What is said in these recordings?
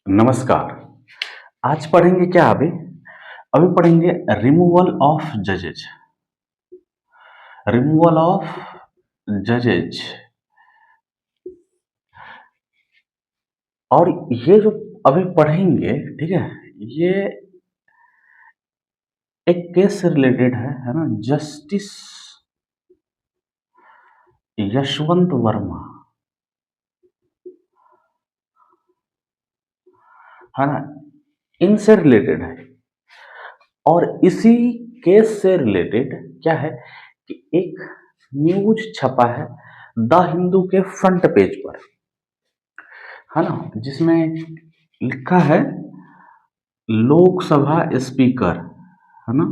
नमस्कार। आज पढ़ेंगे क्या अभी? अभी पढ़ेंगे रिमूवल ऑफ जजेज। रिमूवल ऑफ जजेज। और ये जो अभी पढ़ेंगे, ठीक है, ये एक केस से रिलेटेड है ना। जस्टिस यशवंत वर्मा, है ना, इनसे रिलेटेड है। और इसी केस से रिलेटेड क्या है कि एक न्यूज छपा है द हिंदू के फ्रंट पेज पर, है ना, जिसमें लिखा है लोकसभा स्पीकर, है ना,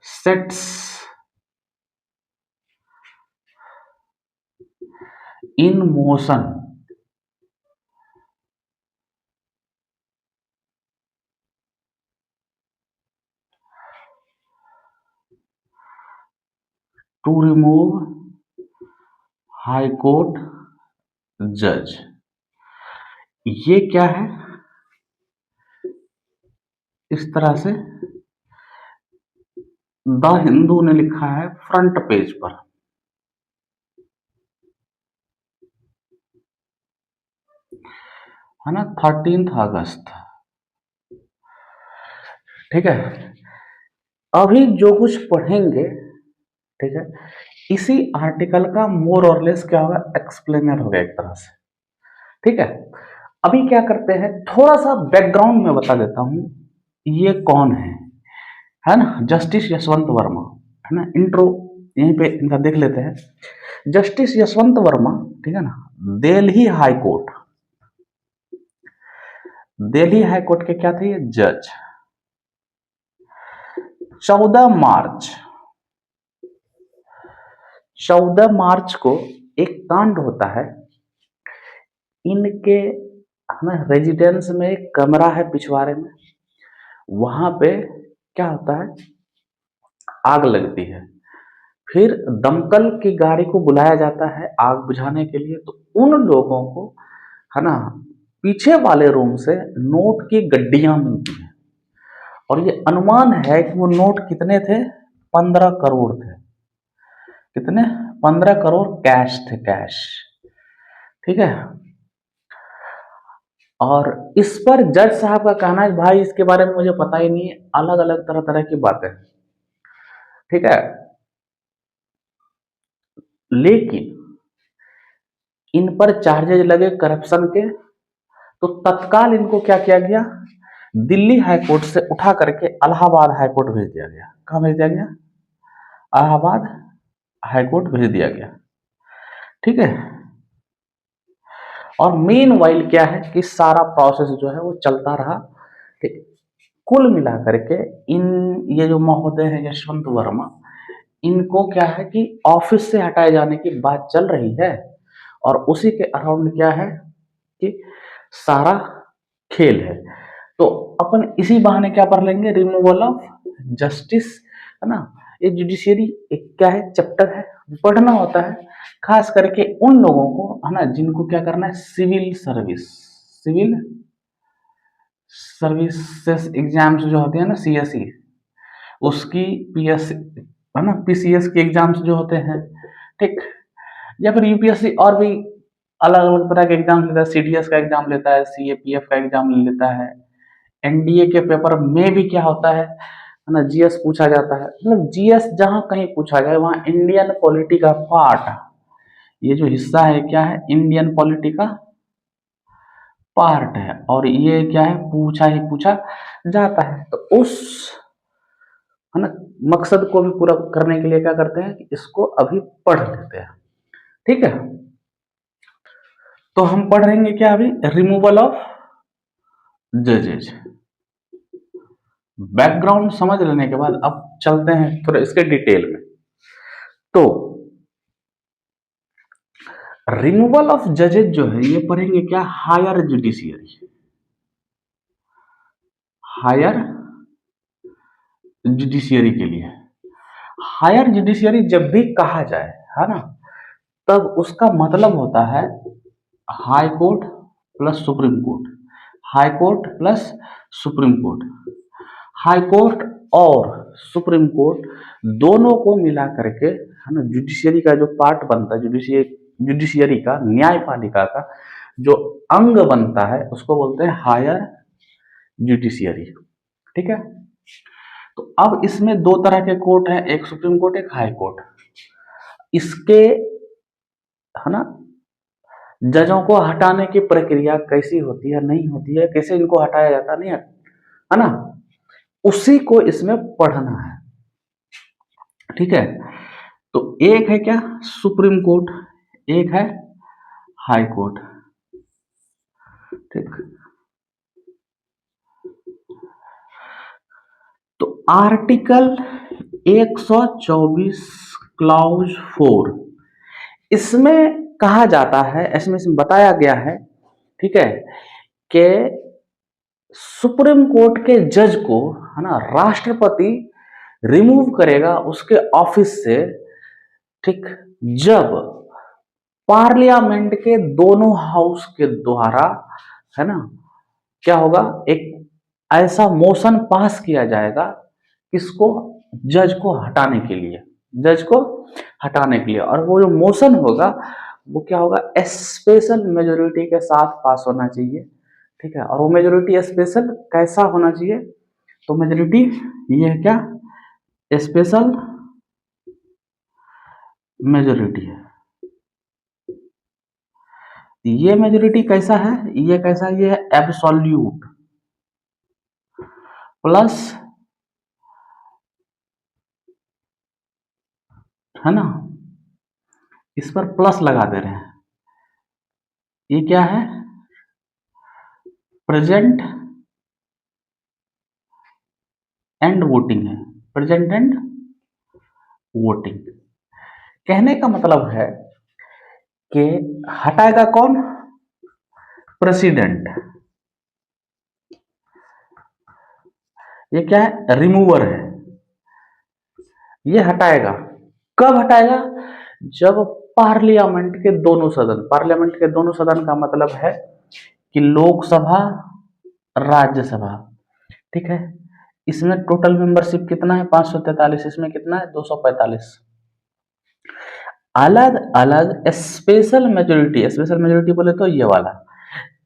sets in motion to remove high court जज। ये क्या है? इस तरह से द हिंदू ने लिखा है फ्रंट पेज पर, है ना, 13 अगस्त। ठीक है, अभी जो कुछ पढ़ेंगे, ठीक है, इसी आर्टिकल का मोर और लेस क्या होगा, एक्सप्लेनर होगा एक तरह से। ठीक है, अभी क्या करते हैं, थोड़ा सा बैकग्राउंड में बता देता हूं ये कौन है ना, जस्टिस यशवंत वर्मा, है ना। इंट्रो यहीं पे इनका देख लेते हैं। जस्टिस यशवंत वर्मा, ठीक है ना, Delhi high court, Delhi high court के क्या थे ये, जज। 14 मार्च 14 मार्च को एक कांड होता है इनके, हमें रेजिडेंस में एक कमरा है पिछवाड़े में, वहां पे क्या होता है, आग लगती है। फिर दमकल की गाड़ी को बुलाया जाता है आग बुझाने के लिए। तो उन लोगों को, है ना, पीछे वाले रूम से नोट की गड्डियां मिलती हैं। और ये अनुमान है कि वो नोट कितने थे, 15 करोड़ थे। कितने? 15 करोड़ कैश थे, कैश। ठीक है, और इस पर जज साहब का कहना है भाई इसके बारे में मुझे पता ही नहीं है, अलग अलग तरह तरह की बातें। ठीक है, लेकिन इन पर चार्जेज लगे करप्शन के। तो तत्काल इनको क्या किया गया, दिल्ली हाईकोर्ट से उठा करके इलाहाबाद हाईकोर्ट भेज दिया गया। कहाँ भेज दिया गया? इलाहाबाद हाईकोर्ट भेज दिया गया। ठीक है, और मेन वाइल क्या है कि सारा प्रोसेस जो है वो चलता रहा। ठीक, कुल मिला करके इन, ये जो महोदय है यशवंत वर्मा, इनको क्या है कि ऑफिस से हटाए जाने की बात चल रही है। और उसी के अराउंड क्या है कि सारा खेल है। तो अपन इसी बहाने क्या पढ़ लेंगे, रिमूवल ऑफ जस्टिस, है ना। ये जुडिशियरी एक क्या है, चैप्टर है, पढ़ना होता है खास करके उन लोगों को, है ना, जिनको क्या करना है, civil service, civil services exams जो होते हैं ना, सीएसई, उसकी पीएस, है ना, पीसीएस की एग्जाम्स जो होते हैं, ठीक, या फिर यूपीएससी और भी अलग अलग तरह के एग्जाम लेता है, सीडीएस का एग्जाम लेता है, सीएपीएफ का एग्जाम लेता है। एनडीए के पेपर में भी क्या होता है ना, जीएस पूछा जाता है। मतलब जीएस जहां कहीं पूछा जाए वहां इंडियन पॉलिटी का पार्ट, ये जो हिस्सा है क्या है, इंडियन पॉलिटी का पार्ट है। और ये क्या है, पूछा ही पूछा जाता है। तो उस, है ना, मकसद को भी पूरा करने के लिए क्या करते हैं कि इसको अभी पढ़ लेते हैं। ठीक है, तो हम पढ़ेंगे क्या अभी, रिमूवल ऑफ जजेज। बैकग्राउंड समझ लेने के बाद अब चलते हैं थोड़ा इसके डिटेल में। तो रिमूवल ऑफ जजेज जो है ये पढ़ेंगे क्या, हायर जुडिशियरी, हायर जुडिशियरी के लिए। हायर जुडिशियरी जब भी कहा जाए, है ना, तब उसका मतलब होता है high court plus supreme court. High court plus supreme court. High court और सुप्रीम कोर्ट दोनों को मिला करके, है ना, जुडिशियरी का जो पार्ट बनता है, जुडिशियरी का, न्यायपालिका का जो अंग बनता है, उसको बोलते हैं हायर जुडिशियरी। ठीक है। तो अब इसमें दो तरह के कोर्ट हैं, एक सुप्रीम कोर्ट, एक हाई कोर्ट। इसके, है ना, जजों को हटाने की प्रक्रिया कैसी होती है, नहीं होती है, कैसे इनको हटाया जाता, नहीं है ना, उसी को इसमें पढ़ना है। ठीक है। तो एक है क्या, सुप्रीम कोर्ट, एक है हाई कोर्ट। ठीक। तो आर्टिकल 124 क्लॉज 4, इसमें कहा जाता है, इसमें बताया गया है, ठीक है, कि सुप्रीम कोर्ट के जज को, है ना, राष्ट्रपति रिमूव करेगा उसके ऑफिस से, ठीक, जब पार्लियामेंट के दोनों हाउस के द्वारा, है ना, क्या होगा, एक ऐसा मोशन पास किया जाएगा, किसको, जज को हटाने के लिए, जज को हटाने के लिए। और वो जो मोशन होगा वो क्या होगा, स्पेशल मेजोरिटी के साथ पास होना चाहिए। ठीक है। और वो मेजोरिटी स्पेशल कैसा होना चाहिए, तो मेजोरिटी ये है क्या, स्पेशल मेजोरिटी है। ये मेजोरिटी कैसा है, ये कैसा, ये है एब्सोल्यूट प्लस, है ना, इस पर प्लस लगा दे रहे हैं, ये क्या है, प्रेजेंट एंड वोटिंग है, प्रेजेंट एंड वोटिंग। कहने का मतलब है कि हटाएगा कौन, प्रेसिडेंट। ये क्या है, रिमूवर है, ये हटाएगा। कब हटाएगा, जब पार्लियामेंट के दोनों सदन, पार्लियामेंट के दोनों सदन का मतलब है कि लोकसभा, राज्यसभा, ठीक है, इसमें टोटल मेंबरशिप कितना है, 543, इसमें कितना है, 245। अलग अलग स्पेशल मेजोरिटी, स्पेशल मेजोरिटी बोले तो ये वाला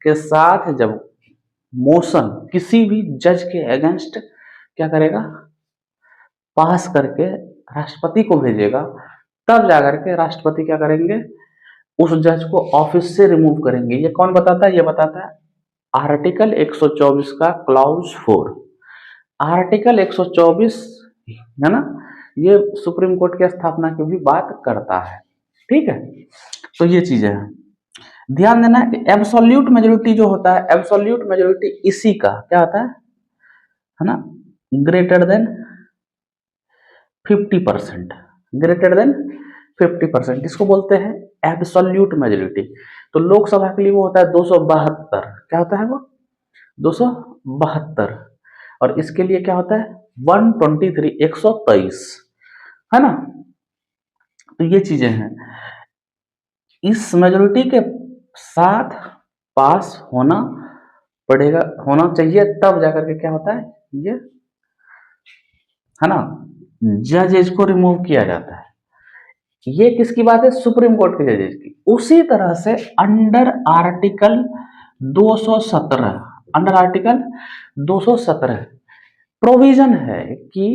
के साथ जब मोशन किसी भी जज के अगेंस्ट क्या करेगा, पास करके राष्ट्रपति को भेजेगा, तब जाकर के राष्ट्रपति क्या करेंगे, उस जज को ऑफिस से रिमूव करेंगे। ये कौन बताता है, ये बताता है आर्टिकल 124 का क्लॉज 4। आर्टिकल 124, है ना, ये सुप्रीम कोर्ट की स्थापना की भी बात करता है। ठीक है। तो ये चीजें हैं, ध्यान देना है कि एब्सोल्यूट मेजोरिटी जो होता है, एब्सोल्यूट मेजोरिटी इसी का क्या होता है ना, ग्रेटर देन 50%, ग्रेटर देन 50%, इसको बोलते हैं एब्सोल्यूट मेजोरिटी। तो लोकसभा के लिए वो होता है 272, क्या होता है वो, 272। और इसके लिए क्या होता है, 123, 123, है ना। तो ये चीजें हैं, इस मेजोरिटी के साथ पास होना पड़ेगा, होना चाहिए, तब जाकर के क्या होता है, ये, है ना, जजेज को रिमूव किया जाता है। ये किसकी बात है, सुप्रीम कोर्ट के जजेज की। उसी तरह से under article 217, under article 217 provision है कि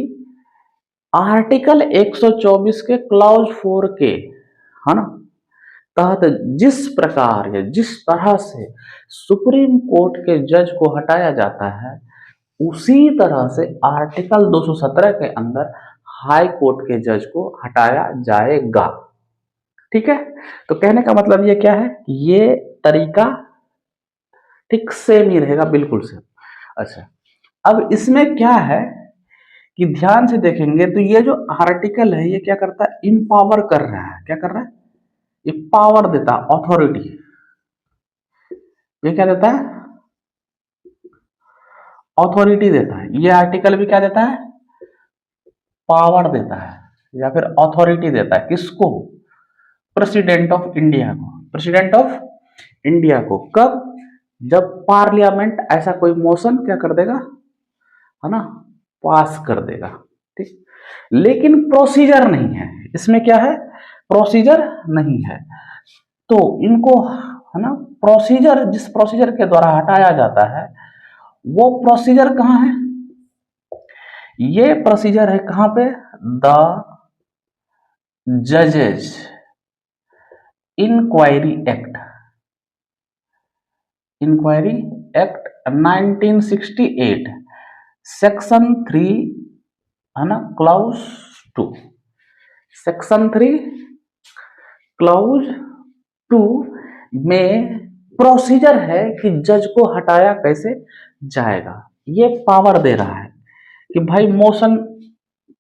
आर्टिकल 124 के क्लॉज 4 के, है ना, तहत जिस प्रकार या जिस तरह से सुप्रीम कोर्ट के जज को हटाया जाता है, उसी तरह से आर्टिकल 217 के अंदर हाई कोर्ट के जज को हटाया जाएगा। ठीक है। तो कहने का मतलब ये क्या है, ये तरीका ठीक सेम ही रहेगा, बिल्कुल सेम। अच्छा, अब इसमें क्या है कि ध्यान से देखेंगे तो ये जो आर्टिकल है, ये क्या करता है, इम्पावर कर रहा है, क्या कर रहा है, ये पावर देता है, अथॉरिटी। ये क्या देता है, अथॉरिटी देता है। ये आर्टिकल भी क्या देता है, पावर देता है या फिर अथॉरिटी देता है, किसको, प्रेसिडेंट ऑफ इंडिया को, प्रेसिडेंट ऑफ इंडिया को। कब, जब पार्लियामेंट ऐसा कोई मोशन क्या कर देगा, है ना, पास कर देगा। ठीक, लेकिन प्रोसीजर नहीं है इसमें, क्या है, प्रोसीजर नहीं है। तो इनको, है ना, प्रोसीजर, जिस प्रोसीजर के द्वारा हटाया जाता है वो प्रोसीजर कहाँ है, ये प्रोसीजर है कहां पे, द जजेज inquiry act, inquiry act 1968 section 3, है ना, क्लाउज 2, सेक्शन 3 क्लाउज 2 में प्रोसीजर है कि जज को हटाया कैसे जाएगा। ये पावर दे रहा है कि भाई मोशन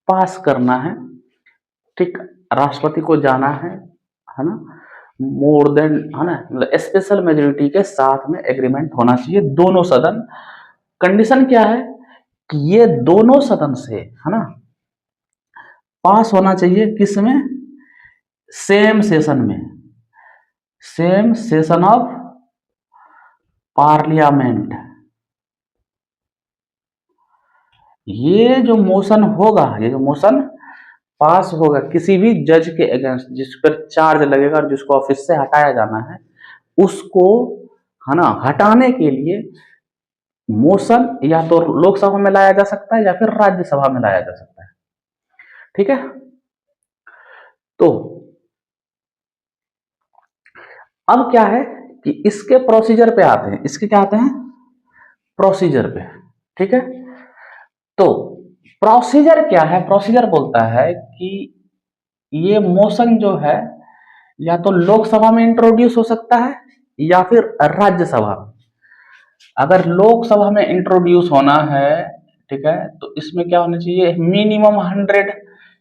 पास करना है, ठीक, राष्ट्रपति को जाना है ना, मोर देन, है ना, मतलब स्पेशल मेजोरिटी के साथ में एग्रीमेंट होना चाहिए दोनों सदन। कंडीशन क्या है कि ये दोनों सदन से, है ना, पास होना चाहिए, किस में, सेम सेशन में, सेम सेशन ऑफ पार्लियामेंट। ये जो मोशन होगा, ये जो मोशन पास होगा किसी भी जज के अगेंस्ट जिस पर चार्ज लगेगा और जिसको ऑफिस से हटाया जाना है, उसको, है ना, हटाने के लिए मोशन या तो लोकसभा में लाया जा सकता है या फिर राज्यसभा में लाया जा सकता है। ठीक है, तो अब क्या है कि इसके प्रोसीजर पे आते हैं, इसके क्या आते हैं, प्रोसीजर पे। ठीक है, तो प्रोसीजर क्या है, प्रोसीजर बोलता है कि ये मोशन जो है या तो लोकसभा में इंट्रोड्यूस हो सकता है या फिर राज्यसभा में। अगर लोकसभा में इंट्रोड्यूस होना है, ठीक है, तो इसमें क्या होना चाहिए, मिनिमम 100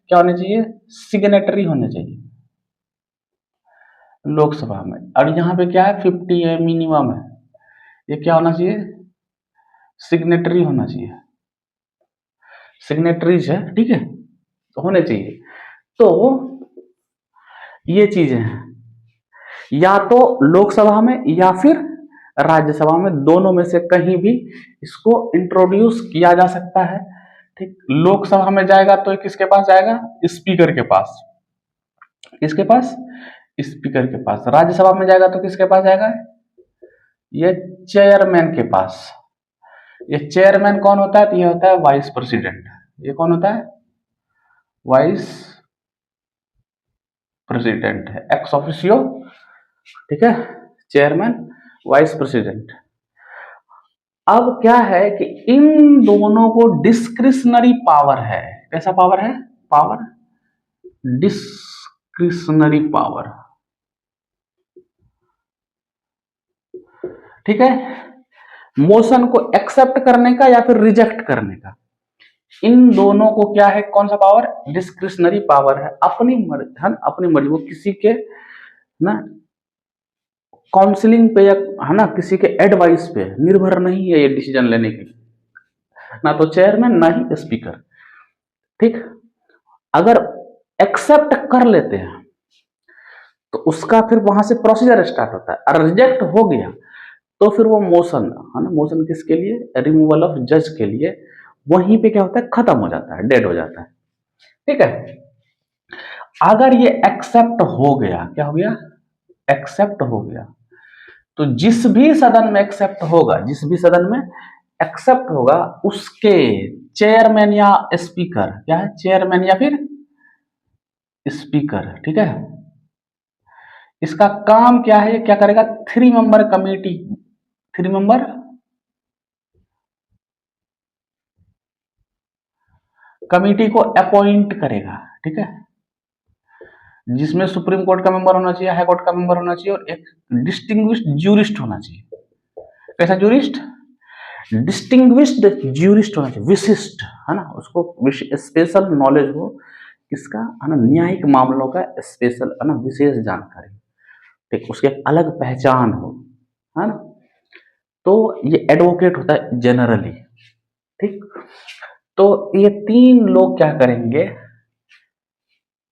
क्या होने चाहिए, सिग्नेटरी होने चाहिए लोकसभा में, और यहाँ पे क्या है 50 है, मिनिमम है, ये क्या होना चाहिए, सिग्नेटरी होना चाहिए, सिग्नेटरीज है, ठीक है, तो होने चाहिए। तो ये चीजें हैं, या तो लोकसभा में या फिर राज्यसभा में, दोनों में से कहीं भी इसको इंट्रोड्यूस किया जा सकता है। ठीक, लोकसभा में जाएगा तो किसके पास जाएगा, स्पीकर के पास, किसके पास, स्पीकर के पास। राज्यसभा में जाएगा तो किसके पास जाएगा, ये चेयरमैन के पास। ये चेयरमैन कौन होता है, तो ये होता है वाइस प्रेसिडेंट। ये कौन होता है, वाइस प्रेसिडेंट है, एक्स ऑफिशियो, ठीक है, चेयरमैन, वाइस प्रेसिडेंट। अब क्या है कि इन दोनों को डिस्क्रिशनरी पावर है, कैसा पावर है, पावर, डिस्क्रिशनरी पावर। ठीक है, मोशन को एक्सेप्ट करने का या फिर रिजेक्ट करने का, इन दोनों को क्या है, कौन सा पावर, डिस्क्रिशनरी पावर है। अपनी मर्जी, अपनी मर्जी, वो किसी के ना काउंसलिंग पे या, है ना, किसी के एडवाइस पे निर्भर नहीं है ये डिसीजन लेने के लिए, ना तो चेयरमैन ना ही स्पीकर। ठीक, अगर एक्सेप्ट कर लेते हैं तो उसका फिर वहां से प्रोसीजर स्टार्ट होता है, और रिजेक्ट हो गया तो फिर वो मोशन, है ना, मोशन किसके लिए, रिमूवल ऑफ जज के लिए, वहीं पे क्या होता है, खत्म हो जाता है, डेड हो जाता है। ठीक है, अगर ये एक्सेप्ट हो गया, क्या हो गया, एक्सेप्ट हो गया, तो जिस भी सदन में एक्सेप्ट होगा, जिस भी सदन में एक्सेप्ट होगा, उसके चेयरमैन या स्पीकर, क्या है, चेयरमैन या फिर स्पीकर, ठीक है, इसका काम क्या है, क्या करेगा, 3 मेंबर कमेटी, 3 मेंबर कमेटी को अपॉइंट करेगा। ठीक है, जिसमें सुप्रीम कोर्ट का मेंबर होना चाहिए, हाई कोर्ट का मेंबर होना चाहिए, और एक डिस्टिंग्विश्ड ज्यूरिस्ट होना चाहिए। कैसा ज्यूरिस्ट, डिस्टिंग्विश्ड ज्यूरिस्ट होना चाहिए, विशिष्ट, है ना, उसको स्पेशल नॉलेज हो, किसका, है ना, न्यायिक मामलों का स्पेशल, है ना, विशेष जानकारी, ठीक, उसकी एक अलग पहचान हो, है ना। तो ये एडवोकेट होता है जनरली। ठीक, तो ये 3 लोग क्या करेंगे,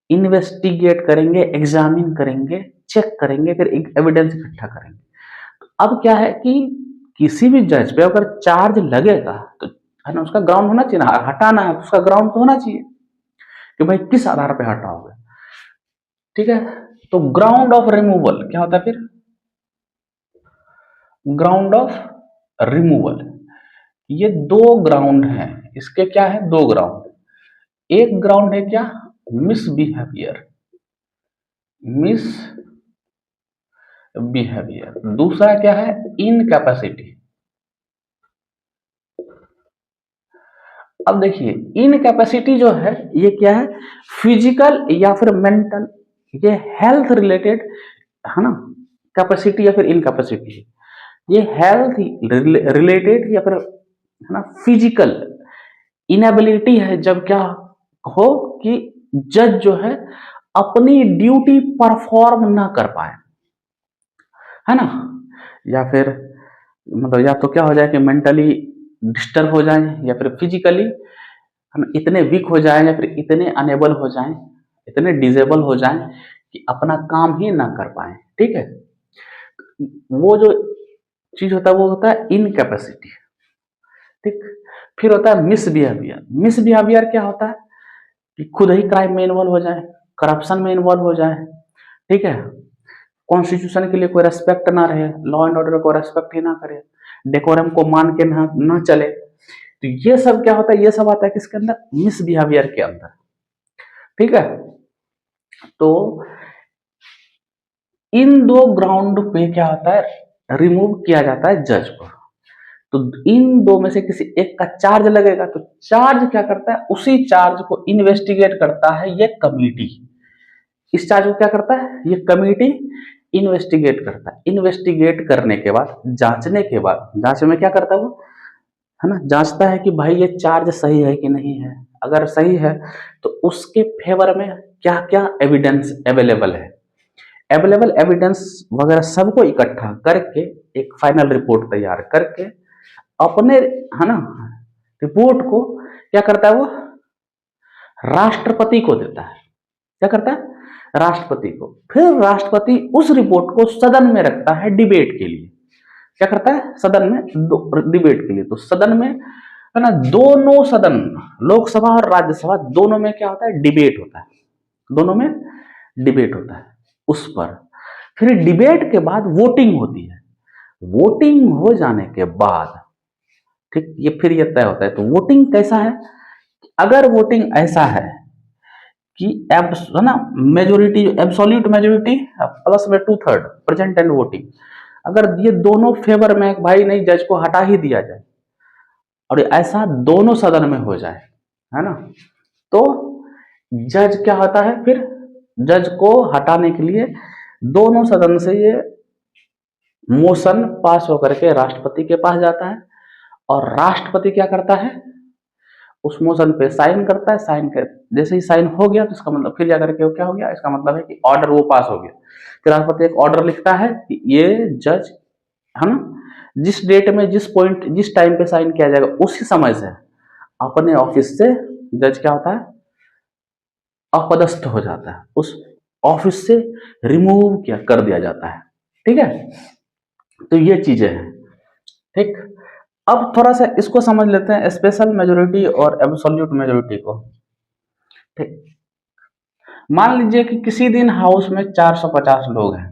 इन्वेस्टिगेट करेंगे, एग्जामिन करेंगे, चेक करेंगे, फिर एक एविडेंस इकट्ठा करेंगे। अब क्या है कि किसी भी जज पे अगर चार्ज लगेगा तो है ना, उसका ग्राउंड होना चाहिए ना, हटाना है उसका ग्राउंड तो होना चाहिए कि भाई किस आधार पे हटाओगे। ठीक है, तो ग्राउंड ऑफ रिमूवल क्या होता है फिर? ग्राउंड ऑफ रिमूवल, ये दो ग्राउंड हैं, इसके क्या है? दो ग्राउंड। एक ग्राउंड है क्या? Misbehaviour, miss behaviour. दूसरा क्या है? इनकैपेसिटी। अब देखिए, इनकैपेसिटी जो है ये क्या है? फिजिकल या फिर मेंटल, ये हेल्थ रिलेटेड है ना, कैपेसिटी या फिर इनकैपेसिटी, ये हेल्थ रिलेटेड या फिर है ना फिजिकल इनेबिलिटी है, जब क्या हो कि जज जो है अपनी ड्यूटी परफॉर्म ना कर पाए, है ना, या फिर मतलब या तो क्या हो जाए कि मेंटली डिस्टर्ब हो जाए या फिर फिजिकली हम इतने वीक हो जाएं या फिर इतने अनेबल हो जाएं, इतने डिजेबल हो जाएं कि अपना काम ही ना कर पाए। ठीक है, वो जो चीज होता है वो होता है इनकैपेसिटी। ठीक, फिर होता है मिसबिहेवियर। मिसबिहेवियर क्या होता है कि खुद ही क्राइम में इन्वॉल्व हो जाए, करप्शन में इन्वॉल्व हो जाए। ठीक है, कॉन्स्टिट्यूशन के लिए कोई रेस्पेक्ट ना रहे, लॉ एंड ऑर्डर को रेस्पेक्ट ही ना करे, डेकोरम को मान के ना चले, तो ये सब क्या होता है? ये सब आता है किसके अंदर? मिसबिहेवियर के अंदर। ठीक है, तो इन दो ग्राउंड पे क्या होता है? रिमूव किया जाता है जज को। तो इन दो में से किसी एक का चार्ज लगेगा, तो चार्ज क्या करता है? उसी चार्ज को इन्वेस्टिगेट करता है ये कमिटी। इस चार्ज को क्या करता है? ये कमिटी इन्वेस्टिगेट करता है। इन्वेस्टिगेट करने के बाद, जांचने के बाद, जांच में क्या करता है वो, है ना, जांचता है कि भाई ये चार्ज सही है कि नहीं है। अगर सही है तो उसके फेवर में क्या क्या एविडेंस अवेलेबल है, अवेलेबल एविडेंस वगैरह सबको इकट्ठा करके एक फाइनल रिपोर्ट तैयार करके अपने, है ना, रिपोर्ट को क्या करता है वो? राष्ट्रपति को देता है। क्या करता है? राष्ट्रपति को। फिर राष्ट्रपति उस रिपोर्ट को सदन में रखता है डिबेट के लिए। क्या करता है? सदन में डिबेट के लिए। तो सदन में, है ना, दोनों सदन, लोकसभा और राज्यसभा दोनों में क्या होता है? डिबेट होता है। दोनों में डिबेट होता है उस पर। फिर डिबेट के बाद वोटिंग होती है। वोटिंग हो जाने के बाद, ठीक, ये फिर ये तय होता है। तो वोटिंग कैसा है? अगर वोटिंग ऐसा है कि है ना, मेजोरिटी, एब्सोल्यूट मेजोरिटी प्लस में 2/3 प्रेजेंट एंड वोटिंग, अगर ये दोनों फेवर में, भाई नहीं जज को हटा ही दिया जाए, और ऐसा दोनों सदन में हो जाए, है ना, तो जज क्या होता है फिर? जज को हटाने के लिए दोनों सदन से ये मोशन पास होकर के राष्ट्रपति के पास जाता है, और राष्ट्रपति क्या करता है? उस मोशन पे साइन करता है। साइन कर, जैसे ही साइन हो गया तो इसका मतलब फिर जाकर के क्या हो गया? इसका मतलब है कि ऑर्डर वो पास हो गया। फिर राष्ट्रपति एक ऑर्डर लिखता है कि ये जज, है ना, जिस डेट में, जिस पॉइंट, जिस टाइम पे साइन किया जाएगा उसी समय से अपने ऑफिस से जज क्या होता है? अपदस्थ हो जाता है, उस ऑफिस से रिमूव किया कर दिया जाता है। ठीक है, तो ये चीजें हैं। ठीक, अब थोड़ा सा इसको समझ लेते हैं, स्पेशल मेजोरिटी और एब्सोल्यूट मेजोरिटी को। ठीक, मान लीजिए कि किसी दिन हाउस में 450 लोग हैं,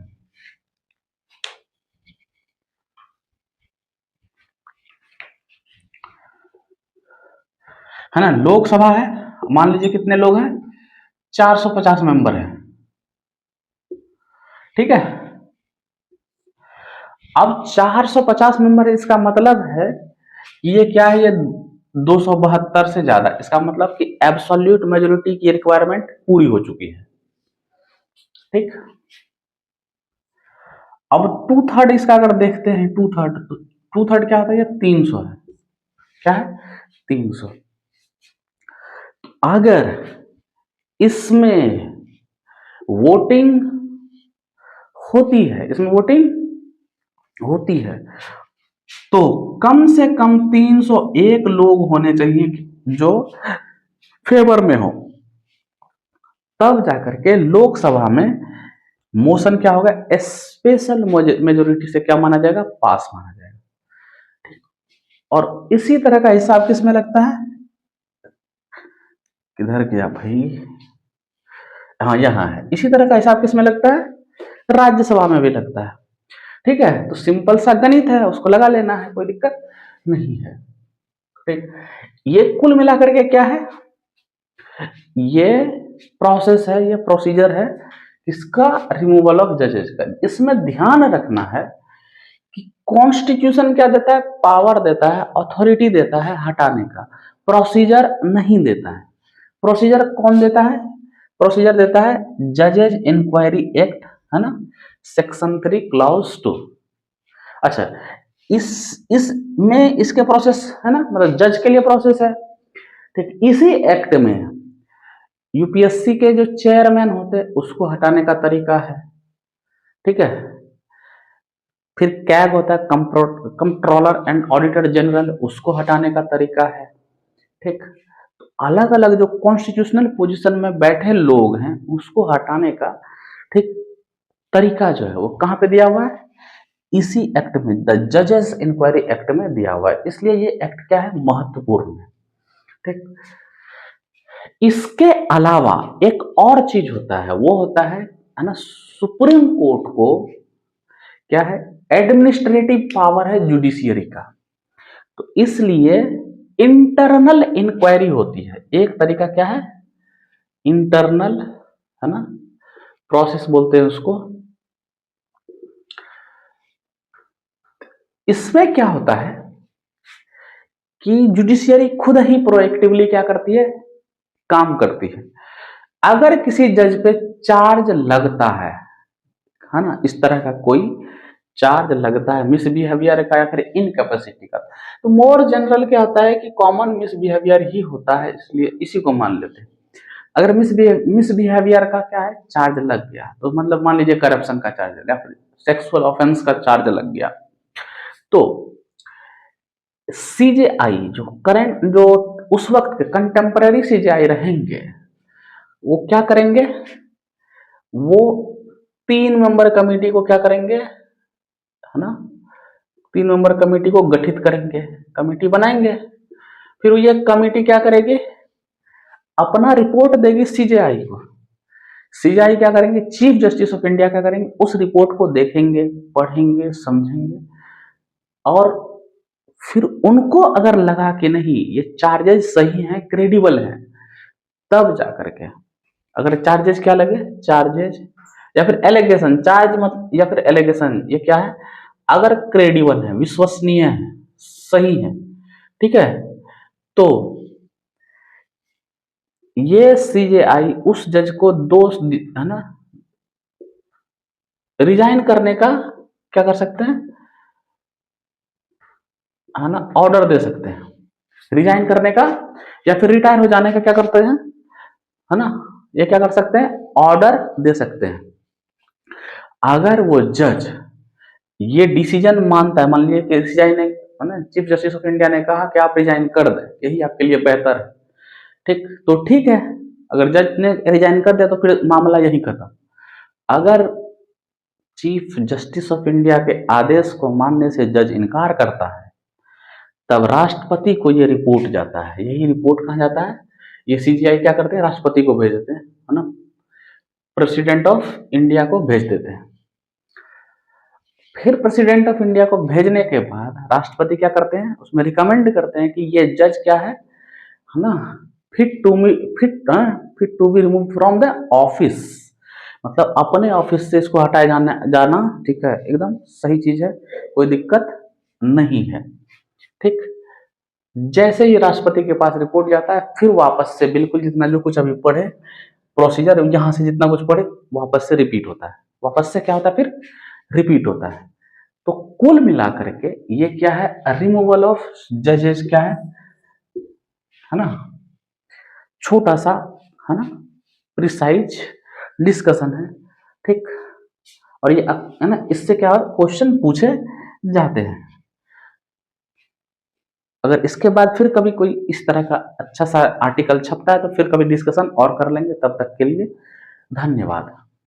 है ना, लोकसभा है, मान लीजिए कितने लोग हैं? 450 मेंबर हैं। ठीक है, अब 450 मेंबर है, इसका मतलब है कि ये क्या है? ये 272 से ज्यादा, इसका मतलब कि एब्सोल्यूट मेजोरिटी की रिक्वायरमेंट पूरी हो चुकी है। ठीक, अब 2/3 इसका अगर देखते हैं, 2/3, तो 2/3 क्या होता है? ये 300 है। क्या है? 300। अगर इसमें वोटिंग होती है, इसमें वोटिंग होती है, तो कम से कम 301 लोग होने चाहिए जो फेवर में हो, तब जाकर के लोकसभा में मोशन क्या होगा? स्पेशल मेजोरिटी से क्या माना जाएगा? पास माना जाएगा। और इसी तरह का हिसाब किस में लगता है, किधर गया भाई, हाँ यहाँ है, इसी तरह का हिसाब किस में लगता है, राज्यसभा में भी लगता है। ठीक है, तो सिंपल सा गणित है, उसको लगा लेना है, कोई दिक्कत नहीं है। ठीक, ये कुल मिलाकर के क्या है, ये प्रोसेस है, ये प्रोसीजर है इसका, रिमूवल ऑफ जजेस का। इसमें ध्यान रखना है कि कॉन्स्टिट्यूशन क्या देता है, पावर देता है, अथॉरिटी देता है हटाने का, प्रोसीजर नहीं देता है। प्रोसीजर कौन देता है, प्रोसीजर देता है जजेज इंक्वायरी एक्ट, है ना, सेक्शन 3 क्लॉज 2। अच्छा, इसमें इसके प्रोसेस है ना, मतलब जज के लिए प्रोसेस है। ठीक, इसी एक्ट में यूपीएससी के जो चेयरमैन होते हैं उसको हटाने का तरीका है। ठीक है, फिर कैग होता है, कंट्रोलर एंड ऑडिटर जनरल, उसको हटाने का तरीका है। ठीक, तो अलग अलग जो कॉन्स्टिट्यूशनल पोजीशन में बैठे लोग हैं उसको हटाने का, ठीक, तरीका जो है वो कहां पे दिया हुआ है, इसी एक्ट में, द जजेस इंक्वायरी एक्ट में दिया हुआ है। इसलिए ये एक्ट क्या है, महत्वपूर्ण है। ठीक, इसके अलावा एक और चीज होता है, वो होता है ना, सुप्रीम कोर्ट को क्या है, एडमिनिस्ट्रेटिव पावर है जुडिशियरी का, तो इसलिए इंटरनल इंक्वायरी होती है। एक तरीका क्या है, इंटरनल, है ना, प्रोसेस बोलते हैं उसको। इसमें क्या होता है कि जुडिशियरी खुद ही प्रोएक्टिवली क्या करती है, काम करती है। अगर किसी जज पे चार्ज लगता है ना, इस तरह का कोई चार्ज लगता है मिसबिहेवियर का या फिर इनकैपेसिटी का, तो मोर जनरल क्या होता है कि कॉमन मिसबिहेवियर ही होता है, इसलिए इसी को मान लेते हैं। अगर मिसबिहेवियर का क्या है, चार्ज लग गया, तो मतलब मान लीजिए करप्शन का चार्ज लग गया, फिर सेक्सुअल ऑफेंस का चार्ज लग गया, तो सीजेआई जो करंट, जो उस वक्त के कंटेम्पररी सीजेआई रहेंगे, वो क्या करेंगे, वो 3 मेंबर कमेटी को क्या करेंगे, है ना, 3 मेंबर कमेटी को गठित करेंगे, कमेटी बनाएंगे। फिर ये कमेटी क्या करेगी, अपना रिपोर्ट देगी सीजेआई को। सीजेआई क्या करेंगे, चीफ जस्टिस ऑफ इंडिया क्या करेंगे, उस रिपोर्ट को देखेंगे, पढ़ेंगे, समझेंगे, और फिर उनको अगर लगा कि नहीं ये चार्जेस सही हैं, क्रेडिबल हैं, तब जाकर के, अगर चार्जेस क्या लगे, चार्जेस या फिर एलिगेशन, चार्ज मत या फिर एलिगेशन, ये क्या है, अगर क्रेडिबल है, विश्वसनीय है, सही है, ठीक है, तो ये सीजेआई उस जज को दोष, है ना, रिजाइन करने का क्या कर सकते हैं, है ना, ऑर्डर दे सकते हैं, रिजाइन करने का या फिर रिटायर हो जाने का क्या करते हैं, है ना, ये क्या कर सकते हैं, ऑर्डर दे सकते हैं। अगर वो जज ये डिसीजन मानता है, मान लीजिए कि सीजेआई ने, है ना, चीफ जस्टिस ऑफ इंडिया ने कहा कि आप रिजाइन कर दें, यही आपके लिए बेहतर है, ठीक, तो ठीक है, अगर जज ने रिजाइन कर दिया तो फिर मामला यही खत्म। अगर चीफ जस्टिस ऑफ इंडिया के आदेश को मानने से जज इनकार करता है, तब राष्ट्रपति को ये रिपोर्ट जाता है, यही रिपोर्ट कहाँ जाता है, ये सीजीआई क्या करते हैं, राष्ट्रपति को भेज देते हैं, है ना, प्रेसिडेंट ऑफ इंडिया को भेज देते हैं। फिर प्रेसिडेंट ऑफ इंडिया को भेजने के बाद राष्ट्रपति क्या करते हैं, उसमें रिकमेंड करते हैं कि ये जज क्या है ना, fit to be remove from the office, मतलब अपने ऑफिस से इसको हटाए जाना, ठीक है, एकदम सही चीज है, कोई दिक्कत नहीं है। ठीक, जैसे ही राष्ट्रपति के पास रिपोर्ट जाता है, फिर वापस से बिल्कुल जितना जो कुछ अभी पढ़े प्रोसीजर, यहां से जितना कुछ पढ़े वापस से रिपीट होता है, वापस से क्या होता है, फिर रिपीट होता है। तो कुल मिलाकर के ये क्या है, रिमूवल ऑफ जजेस क्या है ना, छोटा सा, है ना, प्रिसाइज डिस्कशन है। ठीक, और ये है ना, इससे क्या क्वेश्चन पूछे जाते हैं। अगर इसके बाद फिर कभी कोई इस तरह का अच्छा सा आर्टिकल छपता है तो फिर कभी डिस्कशन और कर लेंगे, तब तक के लिए धन्यवाद।